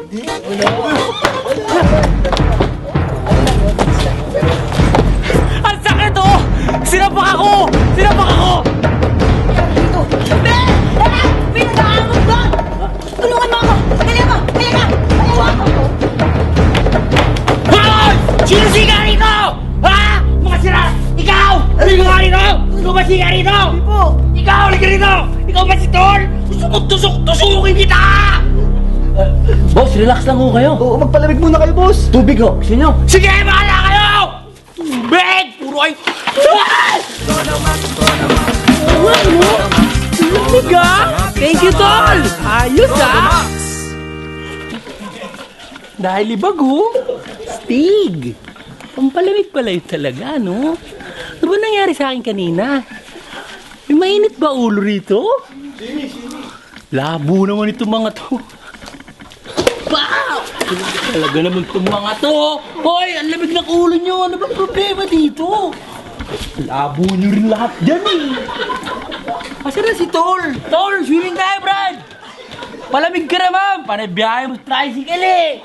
Ang sakit oh! Sinapak ako! Sinapak ako! Be! Pinag-aamot doon! Tulungan mo ako! Dali mo! Dali ka! Ayaw ako! Hoy! Sino siga rito? Ha? Mga sira! Ikaw! Sino ka rito? Sino ba siga rito? Hindi po! Ikaw! Halika rito! Ikaw ba si Tol? Gusto mo tusukin kita! Boss, relax lang ho kayo. Oo, magpalamig muna kayo, boss. Tubig ho. Gusto nyo? Sige, bahala kayo! Tubig! Puro ay... Tubig ah! Thank you, Tol! Ayos ah! Dahil ibag ho. Stig! Pampalamig pala yun talaga, no? Ano ba nangyari sa akin kanina? May mainit ba ulo rito? Labo naman itong mga to. Wow! Talaga naman itong mga to. Hoy, ang lamig ng ulo nyo. Ano ba problema dito? Labo nyo rin lahat dyan eh. Asa na si Tol? Tol, swimming tayo, Brad! Palamig ka naman. Panabiyahe mo sa tricycle eh.